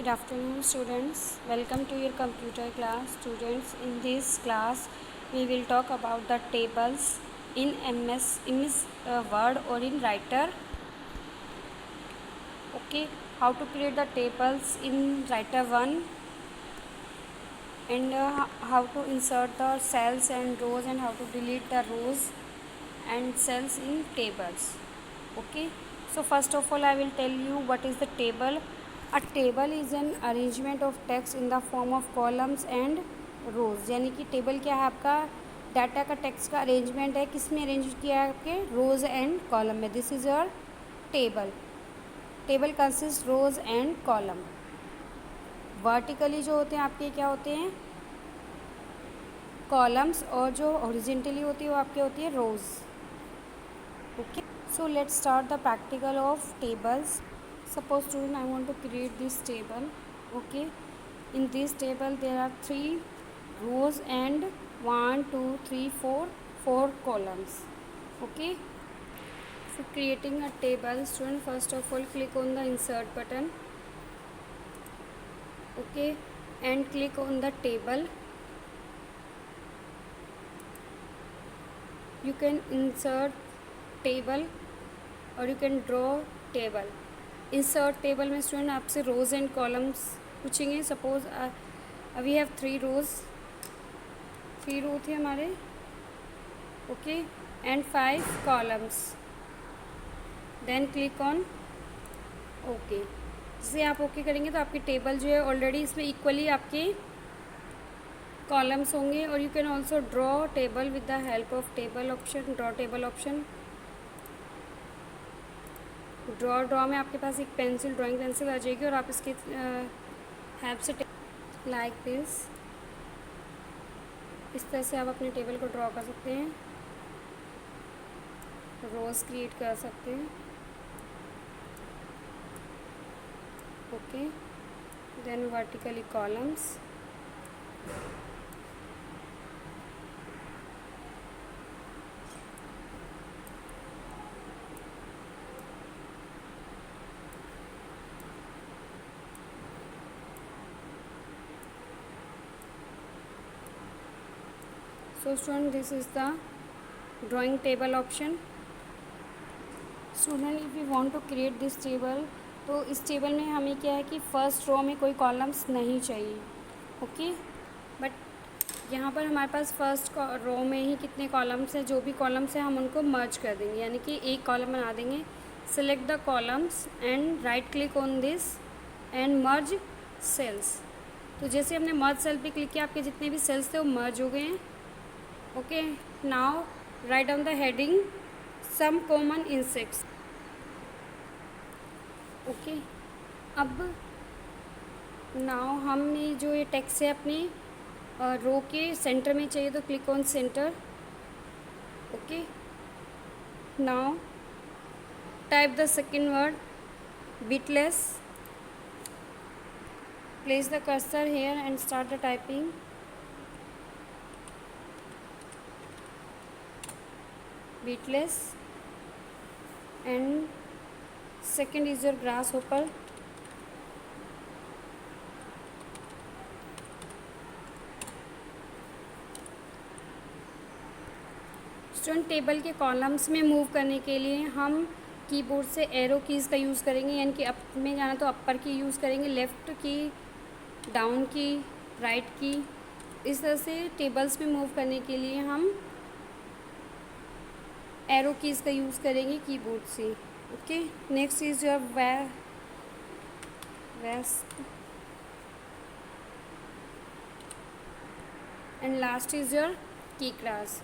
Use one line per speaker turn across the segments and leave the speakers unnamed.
Good afternoon, students. Welcome to your computer class. Students, in this class, we will talk about the tables in MS Word or in Writer. Okay, how to create the tables in Writer 1 and how to insert the cells and rows and how to delete the rows and cells in tables. Okay, so first of all I will tell you what is the table. A table is an arrangement of text in the form of columns and rows. यानी कि table क्या है, आपका data का text का arrangement है. किस में अरेंज किया है? आपके रोज़ एंड कॉलम में. This is your table. Table consist rows and column. Vertically जो होते हैं आपके क्या होते हैं? कॉलम्स. और जो हॉरिजेंटली होती है वो आपके होती है rows. Okay, so let's start the practical of tables. Suppose student, I want to create this table. Okay, in this table there are 3 rows and 1 2 3 4 columns. Okay, for creating a table, student, first of all click on the insert button. Okay, and click on the table. You can insert table और you can draw table. Insert table में student आपसे rows and columns पूछेंगे. Suppose we have 3 rows, 3 row थे हमारे. Okay, and 5 columns. Then click on okay. जैसे आप okay करेंगे तो आपकी टेबल जो है ऑलरेडी इसमें इक्वली आपके कॉलम्स होंगे. और you can also draw table with the help of table option. Draw table option. Draw में आपके पास एक पेंसिल, ड्राइंग पेंसिल आ जाएगी और आप इसके हेल्प से लाइक दिस, इस तरह से आप अपने टेबल को ड्रॉ कर सकते हैं. रोज़ क्रिएट कर सकते हैं. Okay, then vertically columns. So student, this is the drawing table option. Student, if we want to create this table, तो इस टेबल में हमें क्या है कि फर्स्ट रो में कोई कॉलम्स नहीं चाहिए. ओके, बट यहाँ पर हमारे पास फर्स्ट रो में ही कितने कॉलम्स हैं, जो भी कॉलम्स हैं हम उनको मर्ज कर देंगे, यानी कि एक कॉलम बना देंगे. Select the columns and right click on this and merge cells. तो जैसे हमने मर्ज सेल पे क्लिक किया, आपके जितने भी सेल्स थे वो मर्ज हो गए हैं. Okay, now write down the heading some common insects. Okay, अब now हमने जो ये टेक्स्ट है अपनी रो के सेंटर में चाहिए, तो click on centre. Okay, now type the second word beatless. Place the cursor here and start the typing. Beatless. And second is your grasshopper. Student, table के कॉलम्स में मूव करने के लिए हम कीबोर्ड से एरो कीज़ का use करेंगे. यानी कि अप में जाना तो अपर की यूज़ करेंगे, लेफ़्ट की डाउन की, राइट की. इस तरह से टेबल्स में मूव करने के लिए हम एरो कीज़ का यूज़ करेंगे कीबोर्ड से. Okay, next is your west and last is your key class.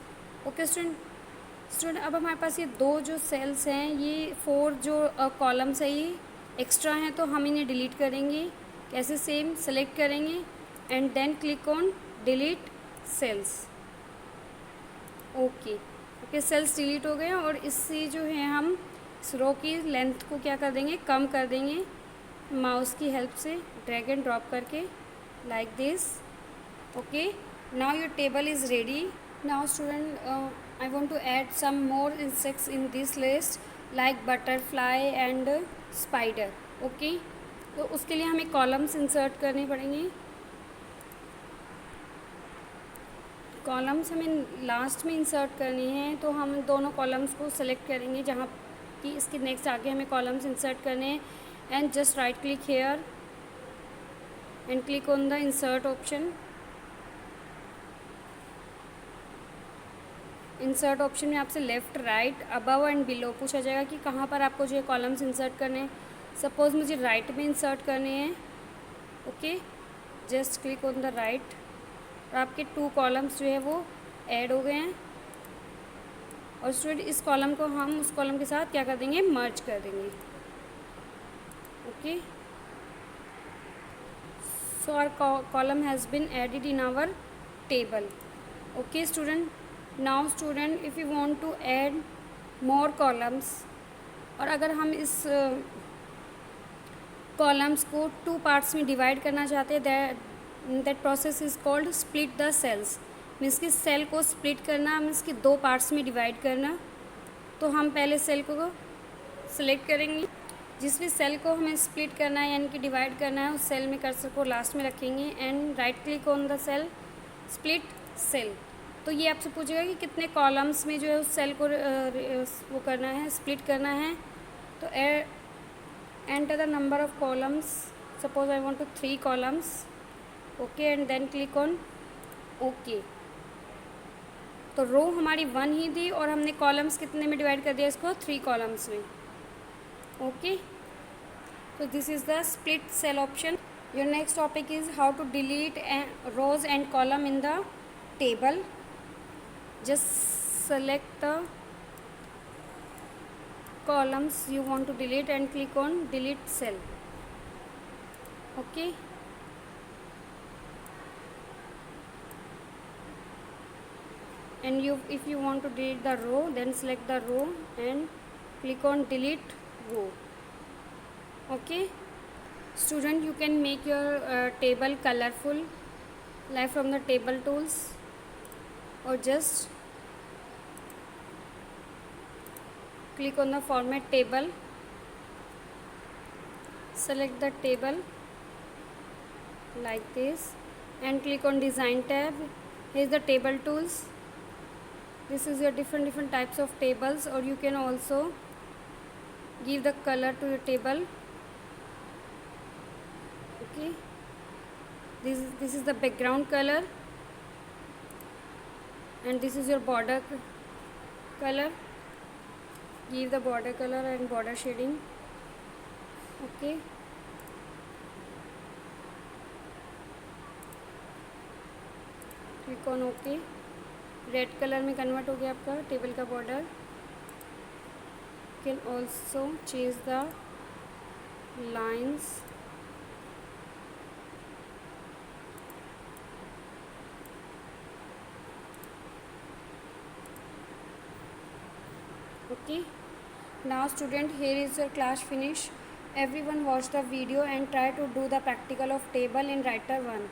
Okay student, अब हमारे पास ये 2 जो सेल्स हैं, ये 4 जो कॉलम्स है ये एक्स्ट्रा हैं, तो हम इन्हें डिलीट करेंगे. कैसे? सेम सेलेक्ट करेंगे and then click on delete cells. Okay, cells delete हो गए. और इससे जो है हम इस रो की लेंथ को क्या कर देंगे? कम कर देंगे माउस की हेल्प से, ड्रैग एंड ड्रॉप करके, like this. Okay, now your table is ready. Now student, I want to add some more insects in this list, like butterfly and spider. Okay, तो उसके लिए हमें कॉलम्स इंसर्ट करने पड़ेंगे। Columns हमें last में insert करनी है, तो हम दोनों कॉलम्स को सेलेक्ट करेंगे जहाँ कि इसके नेक्स्ट आगे हमें कॉलम्स इंसर्ट करने हैं, and just right click here and click on the insert option. Insert option में आपसे left, right, above and below पूछा जाएगा कि कहाँ पर आपको जो है कॉलम्स इंसर्ट करने हैं। सपोज़ मुझे राइट में इंसर्ट करने हैं, okay, just click on the right, और आपके 2 कॉलम्स जो है वो ऐड हो गए हैं। और स्टूडेंट इस कॉलम को हम उस कॉलम के साथ क्या कर देंगे, मर्ज कर देंगे। Okay, so our column has been added in our table. Okay student, now student if you want to add more columns, और अगर हम इस कॉलम्स को 2 पार्ट्स में डिवाइड करना चाहते हैं, that process is called split the cells. Means कि सेल को स्प्लिट करना, मीन्स कि 2 पार्ट्स में डिवाइड करना। तो हम पहले सेल को सिलेक्ट करेंगे, जिस भी सेल को हमें स्प्लिट करना है यानी कि डिवाइड करना है, उस सेल में कर्सर को लास्ट में रखेंगे and right click on the cell, split cell. तो ये आपसे पूछेगा कि कितने कॉलम्स में जो है उस सेल को वो करना है, स्प्लिट करना है। तो enter the number of columns, suppose I want to 3 columns, okay, and then click on okay. तो रो हमारी 1 ही थी और हमने कॉलम्स कितने में डिवाइड कर दिया इसको, 3 कॉलम्स में। Okay, so this is the split cell option. Your next topic is how to delete rows and column in the table. Just select the columns you want to delete and click on delete cell. Okay, and if you want to delete the row, then select the row and click on delete row. Okay student, you can make your table colorful like from the table tools, or just click on the format table, select the table like this and click on design tab. Here is the table tools. This is your different types of tables, or you can also give the color to your table. Okay, this is the background color and this is your border color. Give the border color and border shading. Okay, click on okay. Red colour में convert हो गया आपका table का border. Can also change the lines. Okay, now student, here is your class finish. Everyone watch the video and try to do the practical of table in writer 1.